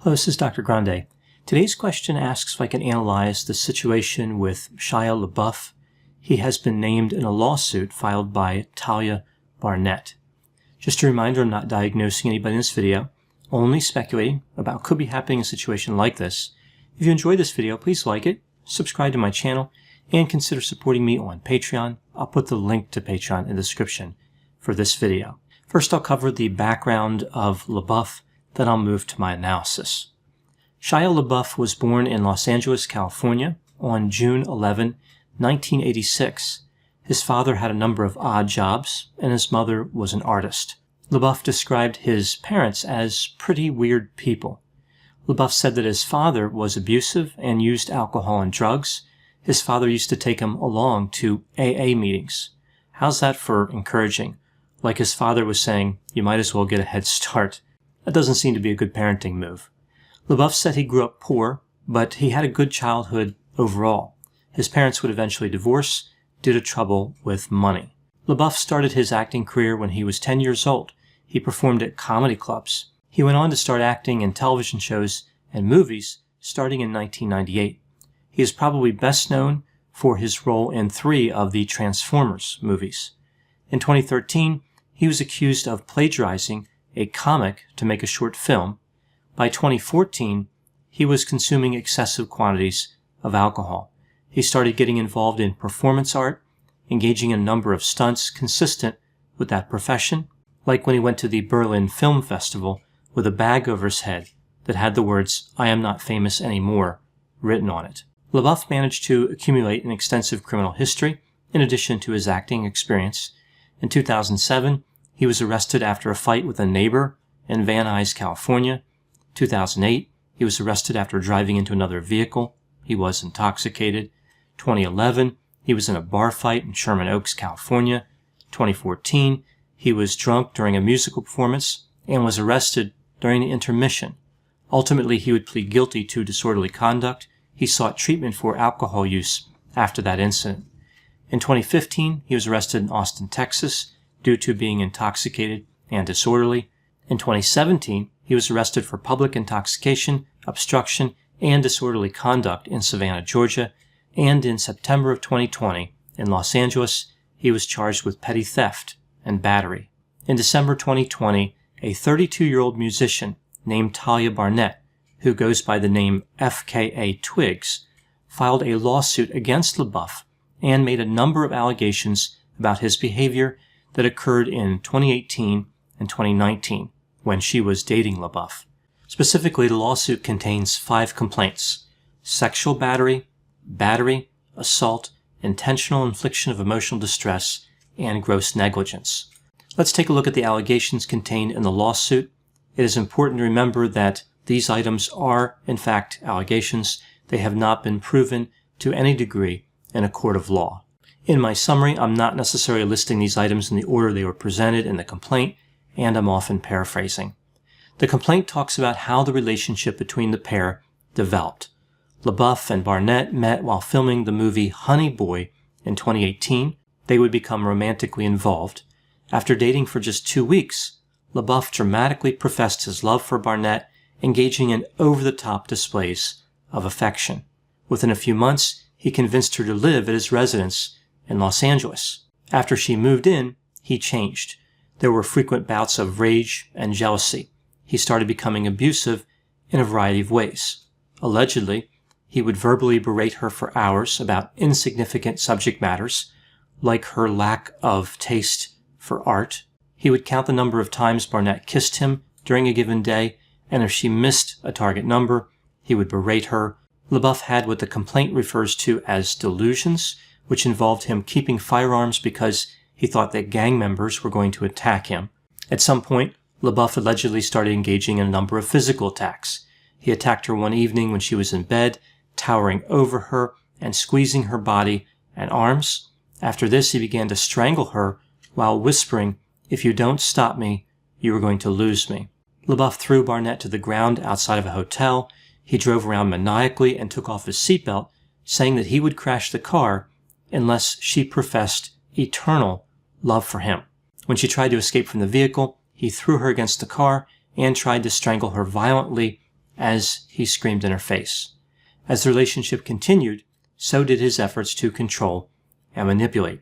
Hello, this is Dr. Grande. Today's question asks if I can analyze the situation with Shia LaBeouf. He has been named in a lawsuit filed by Talia Barnett. Just a reminder, I'm not diagnosing anybody in this video, only speculating about what could be happening in a situation like this. If you enjoyed this video, please like it, subscribe to my channel, and consider supporting me on Patreon. I'll put the link to Patreon in the description for this video. First, I'll cover the background of LaBeouf, then I'll move to my analysis. Shia LaBeouf was born in Los Angeles, California on June 11, 1986. His father had a number of odd jobs, and his mother was an artist. LaBeouf described his parents as pretty weird people. LaBeouf said that his father was abusive and used alcohol and drugs. His father used to take him along to AA meetings. How's that for encouraging? Like his father was saying, you might as well get a head start. That doesn't seem to be a good parenting move. LaBeouf said he grew up poor, but he had a good childhood overall. His parents would eventually divorce due to trouble with money. LaBeouf started his acting career when he was 10 years old. He performed at comedy clubs. He went on to start acting in television shows and movies starting in 1998. He is probably best known for his role in 3 of the Transformers movies. In 2013, he was accused of plagiarizing a comic to make a short film. By 2014, he was consuming excessive quantities of alcohol. He started getting involved in performance art, engaging in a number of stunts consistent with that profession, like when he went to the Berlin Film Festival with a bag over his head that had the words, "I am not famous anymore," written on it. LaBeouf managed to accumulate an extensive criminal history in addition to his acting experience. In 2007, he was arrested after a fight with a neighbor in Van Nuys, California. 2008, he was arrested after driving into another vehicle. He was intoxicated. 2011, he was in a bar fight in Sherman Oaks, California. 2014, he was drunk during a musical performance and was arrested during the intermission. Ultimately, he would plead guilty to disorderly conduct. He sought treatment for alcohol use after that incident. In 2015, he was arrested in Austin, Texas, due to being intoxicated and disorderly. In 2017, he was arrested for public intoxication, obstruction, and disorderly conduct in Savannah, Georgia. And in September of 2020, in Los Angeles, he was charged with petty theft and battery. In December 2020, a 32-year-old musician named Talia Barnett, who goes by the name FKA Twigs, filed a lawsuit against LaBeouf and made a number of allegations about his behavior that occurred in 2018 and 2019 when she was dating LaBeouf. Specifically, the lawsuit contains 5 complaints: sexual battery, assault, intentional infliction of emotional distress, and gross negligence. Let's take a look at the allegations contained in the lawsuit. It is important to remember that these items are, in fact, allegations. They have not been proven to any degree in a court of law. In my summary, I'm not necessarily listing these items in the order they were presented in the complaint, and I'm often paraphrasing. The complaint talks about how the relationship between the pair developed. LaBeouf and Barnett met while filming the movie Honey Boy in 2018. They would become romantically involved. After dating for just 2 weeks, LaBeouf dramatically professed his love for Barnett, engaging in over-the-top displays of affection. Within a few months, he convinced her to live at his residence in Los Angeles. After she moved in, he changed. There were frequent bouts of rage and jealousy. He started becoming abusive in a variety of ways. Allegedly, he would verbally berate her for hours about insignificant subject matters, like her lack of taste for art. He would count the number of times Barnett kissed him during a given day, and if she missed a target number, he would berate her. LaBeouf had what the complaint refers to as delusions, which involved him keeping firearms because he thought that gang members were going to attack him. At some point, LaBeouf allegedly started engaging in a number of physical attacks. He attacked her one evening when she was in bed, towering over her and squeezing her body and arms. After this, he began to strangle her while whispering, "If you don't stop me, you are going to lose me." LaBeouf threw Barnett to the ground outside of a hotel. He drove around maniacally and took off his seatbelt, saying that he would crash the car unless she professed eternal love for him. When she tried to escape from the vehicle, he threw her against the car and tried to strangle her violently as he screamed in her face. As the relationship continued, so did his efforts to control and manipulate.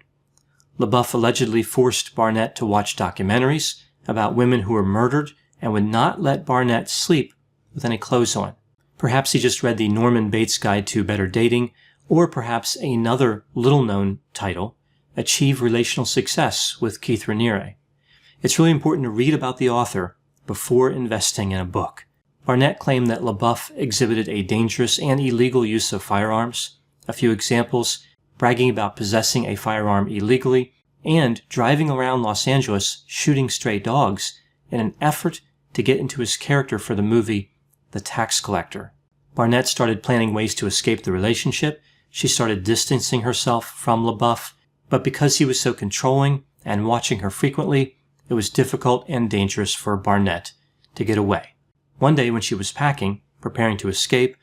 LaBeouf allegedly forced Barnett to watch documentaries about women who were murdered and would not let Barnett sleep with any clothes on. Perhaps he just read the Norman Bates Guide to Better Dating, or perhaps another little-known title, Achieve Relational Success with Keith Raniere. It's really important to read about the author before investing in a book. Barnett claimed that LaBeouf exhibited a dangerous and illegal use of firearms. A few examples: bragging about possessing a firearm illegally, and driving around Los Angeles shooting stray dogs in an effort to get into his character for the movie The Tax Collector. Barnett started planning ways to escape the relationship. She started distancing herself from LaBeouf, but because he was so controlling and watching her frequently, it was difficult and dangerous for Barnett to get away. One day when she was packing, preparing to escape,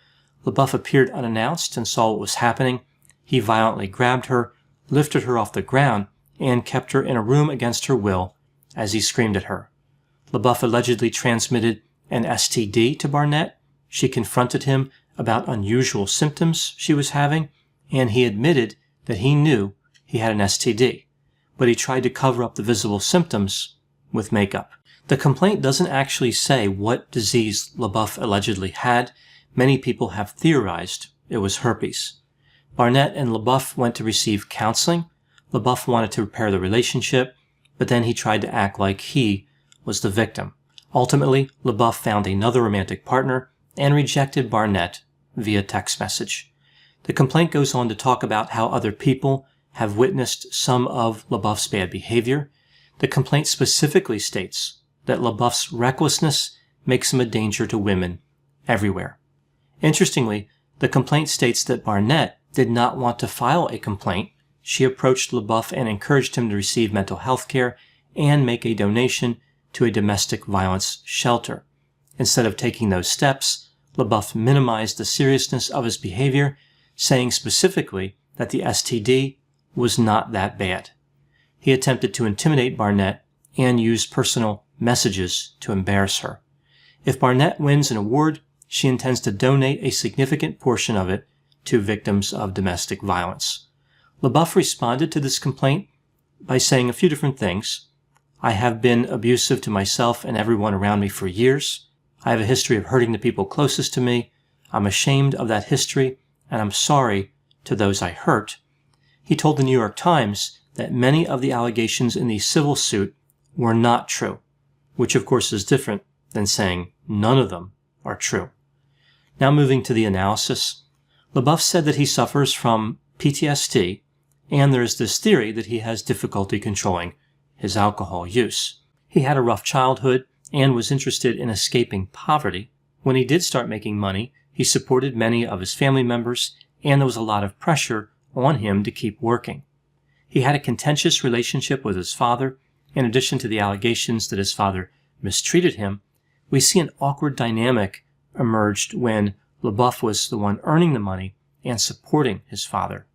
LaBeouf appeared unannounced and saw what was happening. He violently grabbed her, lifted her off the ground, and kept her in a room against her will as he screamed at her. LaBeouf allegedly transmitted an STD to Barnett. She confronted him about unusual symptoms she was having, and he admitted that he knew he had an STD, but he tried to cover up the visible symptoms with makeup. The complaint doesn't actually say what disease LaBeouf allegedly had. Many people have theorized it was herpes. Barnett and LaBeouf went to receive counseling. LaBeouf wanted to repair the relationship, but then he tried to act like he was the victim. Ultimately, LaBeouf found another romantic partner and rejected Barnett via text message. The complaint goes on to talk about how other people have witnessed some of LaBeouf's bad behavior. The complaint specifically states that LaBeouf's recklessness makes him a danger to women everywhere. Interestingly, the complaint states that Barnett did not want to file a complaint. She approached LaBeouf and encouraged him to receive mental health care and make a donation to a domestic violence shelter. Instead of taking those steps, LaBeouf minimized the seriousness of his behavior, saying specifically that the STD was not that bad. He attempted to intimidate Barnett and use personal messages to embarrass her. If Barnett wins an award, she intends to donate a significant portion of it to victims of domestic violence. LaBeouf responded to this complaint by saying a few different things. I have been abusive to myself and everyone around me for years. I have a history of hurting the people closest to me. I'm ashamed of that history, and I'm sorry to those I hurt. He told the New York Times that many of the allegations in the civil suit were not true, which of course is different than saying none of them are true. Now moving to the analysis, LaBeouf said that he suffers from PTSD, and there is this theory that he has difficulty controlling his alcohol use. He had a rough childhood and was interested in escaping poverty. When he did start making money, he supported many of his family members, and there was a lot of pressure on him to keep working. He had a contentious relationship with his father. In addition to the allegations that his father mistreated him, we see an awkward dynamic emerged when LaBeouf was the one earning the money and supporting his father.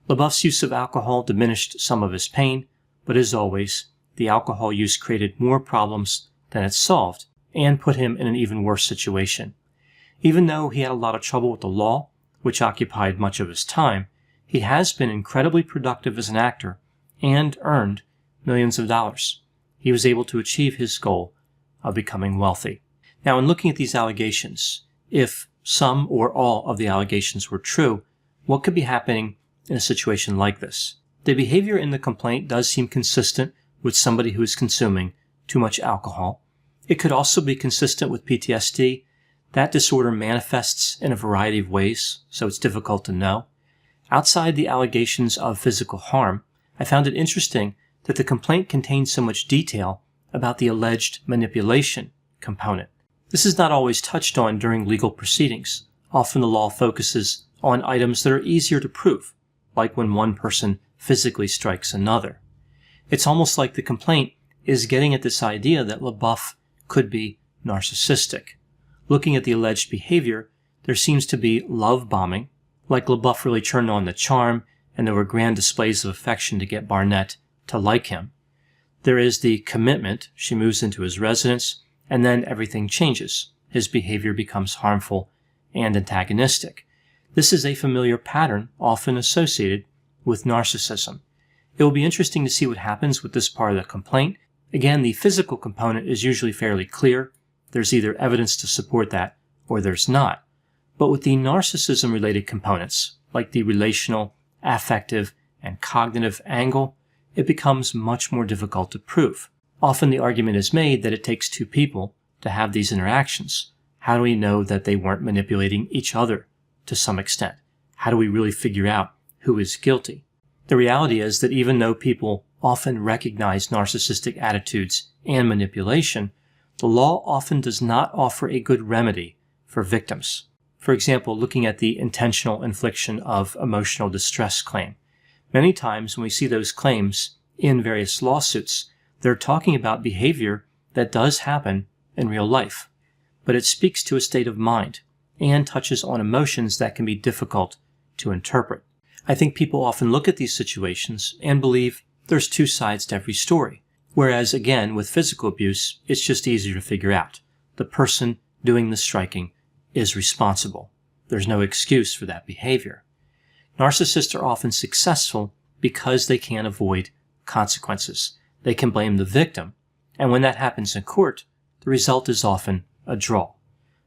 LaBeouf's use of alcohol diminished some of his pain, but as always, the alcohol use created more problems than it solved and put him in an even worse situation. Even though he had a lot of trouble with the law, which occupied much of his time, he has been incredibly productive as an actor and earned millions of dollars. He was able to achieve his goal of becoming wealthy. Now, in looking at these allegations, if some or all of the allegations were true, what could be happening in a situation like this? The behavior in the complaint does seem consistent with somebody who is consuming too much alcohol. It could also be consistent with PTSD. That disorder manifests in a variety of ways, so it's difficult to know. Outside the allegations of physical harm, I found it interesting that the complaint contained so much detail about the alleged manipulation component. This is not always touched on during legal proceedings. Often the law focuses on items that are easier to prove, like when one person physically strikes another. It's almost like the complaint is getting at this idea that LaBeouf could be narcissistic. Looking at the alleged behavior, there seems to be love bombing, like LaBeouf really turned on the charm and there were grand displays of affection to get Barnett to like him. There is the commitment. She moves into his residence, and then everything changes, his behavior becomes harmful and antagonistic. This is a familiar pattern often associated with narcissism. It will be interesting to see what happens with this part of the complaint. Again, the physical component is usually fairly clear. There's either evidence to support that or there's not. But with the narcissism-related components, like the relational, affective, and cognitive angle, it becomes much more difficult to prove. Often the argument is made that it takes two people to have these interactions. How do we know that they weren't manipulating each other to some extent? How do we really figure out who is guilty? The reality is that even though people often recognize narcissistic attitudes and manipulation, the law often does not offer a good remedy for victims. For example, looking at the intentional infliction of emotional distress claim. Many times when we see those claims in various lawsuits, they're talking about behavior that does happen in real life, but it speaks to a state of mind and touches on emotions that can be difficult to interpret. I think people often look at these situations and believe there's two sides to every story, whereas again, with physical abuse, it's just easier to figure out. The person doing the striking is responsible. There's no excuse for that behavior. Narcissists are often successful because they can't avoid consequences. They can blame the victim, and when that happens in court, the result is often a draw.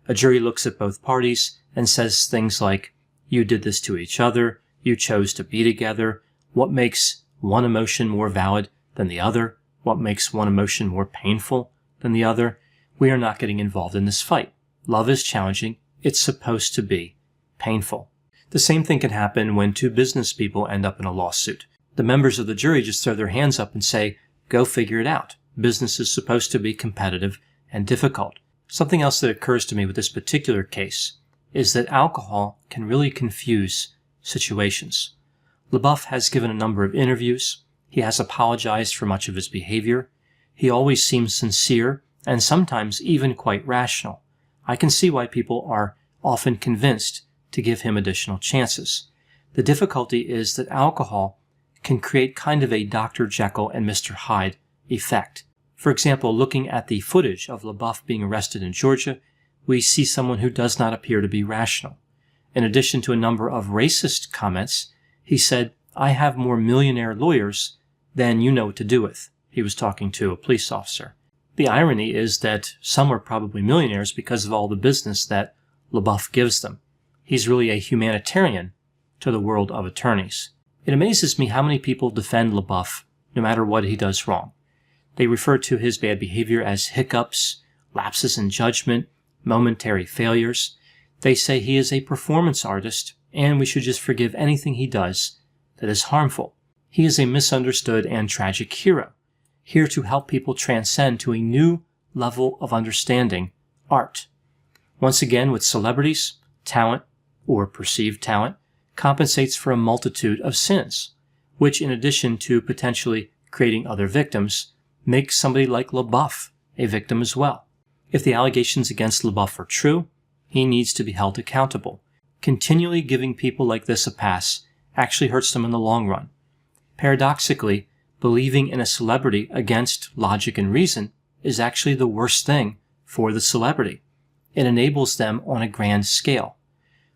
A jury looks at both parties and says things like, "You did this to each other, you chose to be together, what makes one emotion more valid than the other, what makes one emotion more painful than the other. We are not getting involved in this fight. Love is challenging, it's supposed to be painful." The same thing can happen when two business people end up in a lawsuit. The members of the jury just throw their hands up and say, "Go figure it out. Business is supposed to be competitive and difficult." Something else that occurs to me with this particular case is that alcohol can really confuse situations. LaBeouf has given a number of interviews. He has apologized for much of his behavior. He always seems sincere and sometimes even quite rational. I can see why people are often convinced to give him additional chances. The difficulty is that alcohol can create kind of a Dr. Jekyll and Mr. Hyde effect. For example, looking at the footage of LaBeouf being arrested in Georgia, we see someone who does not appear to be rational. In addition to a number of racist comments, he said, "I have more millionaire lawyers than you know what to do with." He was talking to a police officer. The irony is that some are probably millionaires because of all the business that LaBeouf gives them. He's really a humanitarian to the world of attorneys. It amazes me how many people defend LaBeouf no matter what he does wrong. They refer to his bad behavior as hiccups, lapses in judgment, momentary failures. They say he is a performance artist and we should just forgive anything he does that is harmful. He is a misunderstood and tragic hero, here to help people transcend to a new level of understanding art. Once again, with celebrities, talent, or perceived talent, compensates for a multitude of sins, which in addition to potentially creating other victims, makes somebody like LaBeouf a victim as well. If the allegations against LaBeouf are true, he needs to be held accountable. Continually giving people like this a pass actually hurts them in the long run. Paradoxically, believing in a celebrity against logic and reason is actually the worst thing for the celebrity. It enables them on a grand scale.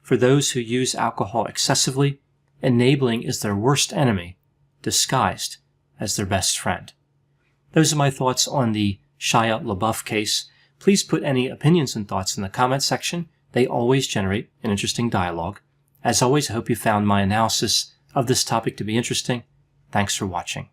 For those who use alcohol excessively, enabling is their worst enemy, disguised as their best friend. Those are my thoughts on the Shia LaBeouf case. Please put any opinions and thoughts in the comment section. They always generate an interesting dialogue. As always, I hope you found my analysis of this topic to be interesting. Thanks for watching.